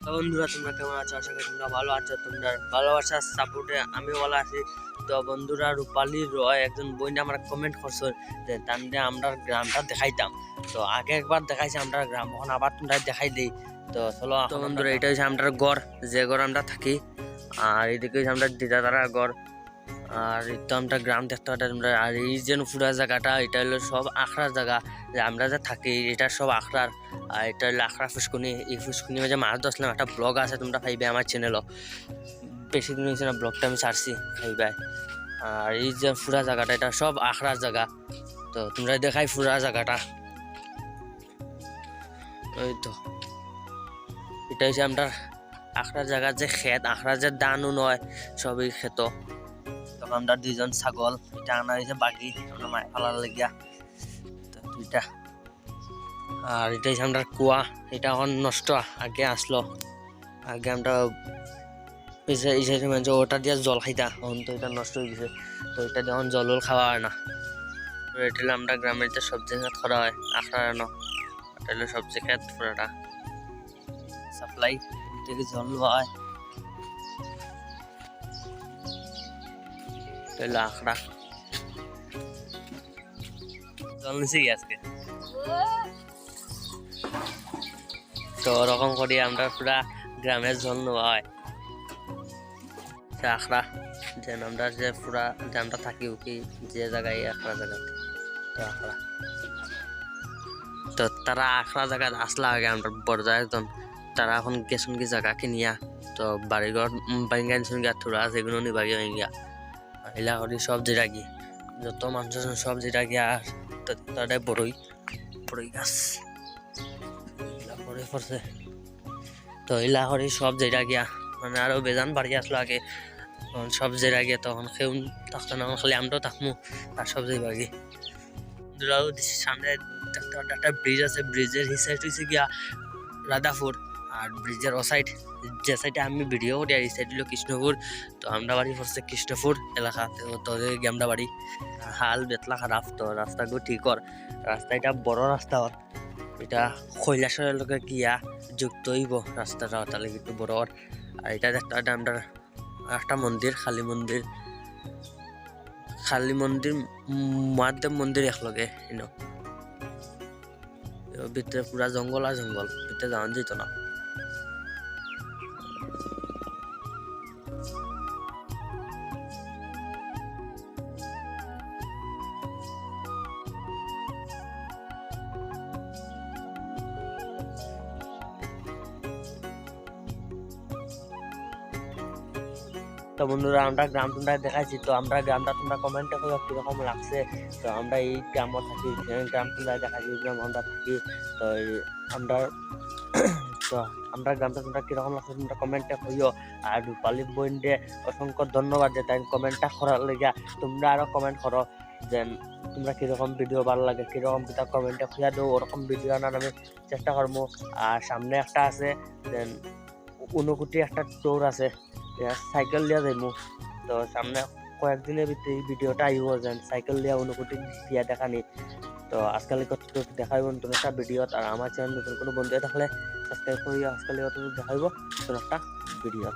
তো বন্ধুরা তোমরা কেমন আছো? আশা করি তোমরা ভালো আছো। তোমরা ভালোবাসার সাপোর্টে আমি ভালো আছি। তো বন্ধুরা রূপালী রয় একজন বইনে আমরা কমেন্ট করছো যে তান্ডে আমরা গ্রামটা দেখাইতাম। তো আগে একবার দেখাইছি আমরা গ্রাম, এখন আবার তোমরা দেখাই দিই। তো চলো তো বন্ধুরা, এটা হচ্ছে আমরা গড়, যে গড় আমরা থাকি। আর এদিকে হচ্ছে আমরা দিদাদারা গড়। আর এটা আমরা গ্রাম দেখতে পাচ্ছি তোমরা। আর এই যে পুরা জায়গাটা, এটা হলো সব আখড়ার জায়গা, যে আমরা যে থাকি এটা সব আখড়ার। আর এটা হলো আখড়া ফুসকুনি। এই ফুসকুনি মাঝে মাছ ধরছিলাম, একটা ব্লগ আছে, তোমরা পাইবে আমার চ্যানেলও। বেশি দিন হয়েছে না ব্লগটা আমি ছাড়ছি, পাইবে। আর এই যে পুরা জায়গাটা, এটা সব আখড়ার জায়গা। তো তোমরা দেখাই পুরা জায়গাটা। ওই তো এটা হচ্ছে আমরা আখড়ার জায়গার যে ক্ষেত, আখড়ার যে দানও নয় সবই ক্ষেত। তখন আমরা দুইজন ছাগল, এটা আনা হয়েছে বাকি আমরা মায় ফালার লাগিয়া। তো দুইটা। আর এটা হচ্ছে আমরা কুয়া, এটা এখন নষ্ট, আগে আসলো। আগে আমরা ওটা দিয়ে জল খাইতা, এখন তো এটা নষ্ট হয়ে গেছে। তো এটা দিয়ে এখন জল খাওয়া হয় না। তো এটা হলো আমরা গ্রামের যে সবজি খেত করা হয় আখড়া আনো, এটা হলো সবজি খেত পুরাটা সাপ্লাই থেকে জল লওয়া হয়। এটা হলো আখড়া। জল নিচে আজকে তো ওরকম করি আমরা পুরা গ্রামের জল নেওয়া হয়। আখড়া যেন আমরা যে পুরা যে আমরা থাকি উকি যে জায়গায় আখড়া জায়গাতে, তো আখড়া। তো তারা আখড়া জায়গা আসলা আগে আমরা বড় একজন, তারা এখন গেছুন কি জায়গা কিনিয়া। তো বাড়িঘর বাইঙ্গা নিছুন গিয়া থোড়া যেগুলো নিবাগি হয়ে গিয়া এলা করি সব যেটা গিয়ে যত মানুষ আছে সব যেটা গিয়া। তাদের বড়ই বড়ই গাছ পড়ে পড়ছে। তো এলা করি সব যেটা গিয়া, মানে আরো বেজান বাড়ি আসলো আগে, সব যেটা গিয়া তখন কেউ থাকতো না, খালি আমরাও থাকবো আর সব যে বাকি। সামনে একটা ব্রিজ আছে, ব্রিজের এই সাইড হয়েছে গিয়া রাধাপুর। আর ব্রিজের ও সাইড, যে সাইডে আমি ভিডিও করি, আর এই সাইড হলো কৃষ্ণপুর। তো আমরা বাড়ি পড়ছে কৃষ্ণপুর এলাকা। তো আমরা বাড়ি হাল বেতলা খারাপ, তো রাস্তাগুলো ঠিক কর। রাস্তা এটা বড় রাস্তা, এটা কৈলাসের লোকে গিয়া যুক্ত হইব রাস্তাটা, তাহলে একটু বড়। আর এটা দেখতে আমরা একটা মন্দির, কালী মন্দির, কালী মন্দির মহাদেব মন্দির একলগে। ভিতরে পুরা জঙ্গল আর জঙ্গল, ভিতরে যাওয়া যেত না। তো বন্ধুরা আমরা গ্রাম তোমরা দেখাইছি, তো আমরা গ্রামটা তোমরা কমেন্টে করে কিরকম লাগছে। তো আমরা এই গ্রামও থাকি, গ্রাম তোমরা দেখাইছি, গ্রাম আমরা থাকি। তো আমরা তো আমরা গ্রামটা তোমরা কিরকম লাগছে তোমরা কমেন্টে কইও। আর রূপালী বইন্ডে অসংখ্য ধন্যবাদ যে তাই কমেন্টটা করার লেগে। তোমরা আরো কমেন্ট করো যে তোমরা কিরকম ভিডিও ভালো লাগে, কিরকম কিতা কমেন্টে খুঁজা দেবো, ওরকম ভিডিও আনার আমি চেষ্টা করবো। আর সামনে একটা আছে দেন ঊনকোটি একটা টোর আছে, সাইকেল দিয়া যাইমু। তো সামনে কয়েকদিনের ভিতরে এই ভিডিওটা আইব যেন সাইকেল দিয়া ঊনকোটি দিয়া দেখানি। তো আজকাল দেখাইব নতুন একটা ভিডিও। আর আমার চ্যানেল নতুন কোনো বন্ধু থাকলে সাবস্ক্রাইব করিয়া আজকাল দেখাইব নতুন একটা ভিডিও।